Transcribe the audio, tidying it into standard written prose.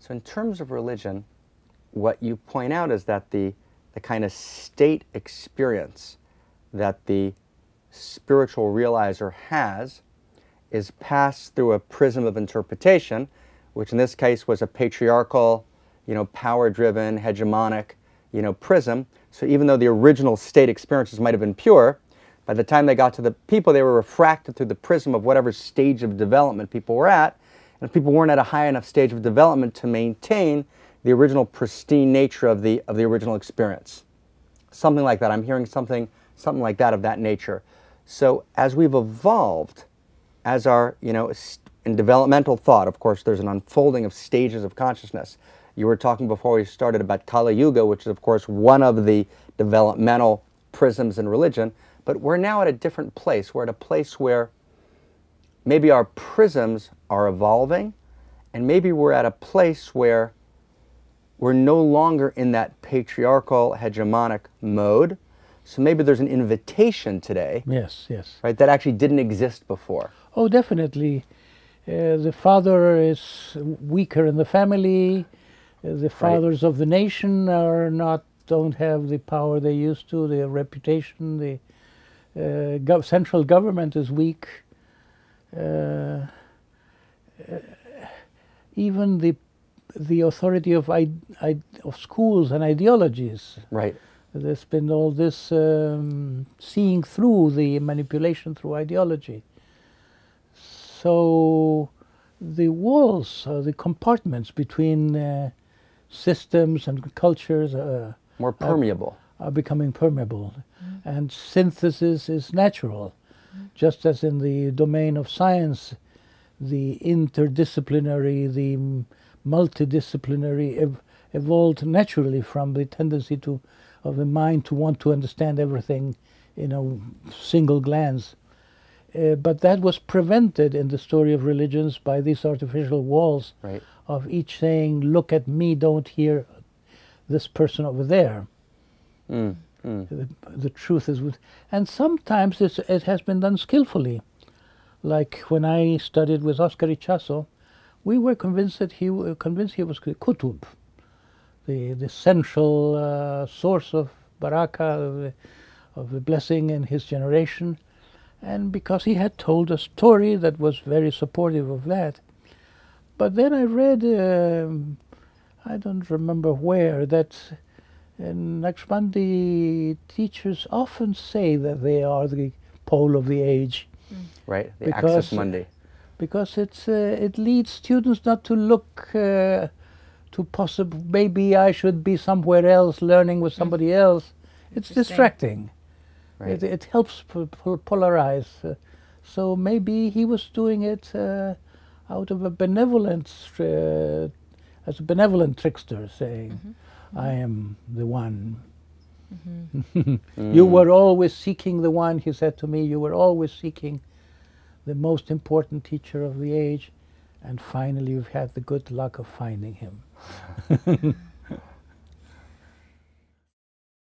So in terms of religion, what you point out is that the kind of state experience that the spiritual realizer has is passed through a prism of interpretation, which in this case was a patriarchal, power-driven, hegemonic, prism. So even though the original state experiences might have been pure, by the time they got to the people, they were refracted through the prism of whatever stage of development people were at. And if people weren't at a high enough stage of development to maintain the original pristine nature of the original experience. Something like that. I'm hearing something like that of that nature. So as we've evolved, as our, in developmental thought, of course, there's an unfolding of stages of consciousness. You were talking before we started about Kali Yuga, which is, of course, one of the developmental prisms in religion. But we're now at a different place. We're at a place where maybe our prisms are evolving, and maybe we're at a place where we're no longer in that patriarchal, hegemonic mode. So maybe there's an invitation today. Yes, yes. Right, that actually didn't exist before. Oh, definitely. The father is weaker in the family. The fathers of the nation don't have the power they used to. Their reputation, the central government is weak. Even the authority of schools and ideologies. Right. There's been all this seeing through the manipulation through ideology. So the walls, the compartments between systems and cultures more permeable. Are becoming permeable. And synthesis is natural. Just as in the domain of science, the interdisciplinary, the multidisciplinary evolved naturally from the tendency of the mind to want to understand everything in a single glance. But that was prevented in the story of religions by these artificial walls of each saying, look at me, don't hear this person over there. The truth is and sometimes it has been done skillfully. Like when I studied with Oscar Ichazo, we were convinced that he was Kutub, the essential source of baraka, of the blessing in his generation. And because he had told a story that was very supportive of that. But then I read, I don't remember where, that Naqshbandi teachers often say that they are the pole of the age. Right, the axis mundi. Because it leads students not to look to possible, maybe I should be somewhere else learning with somebody else. It's distracting. Right. It helps polarize. So maybe he was doing it out of a benevolence, as a benevolent trickster, saying, I am the one. You were always seeking the one, he said to me, you were always seeking the most important teacher of the age, and finally you've had the good luck of finding him.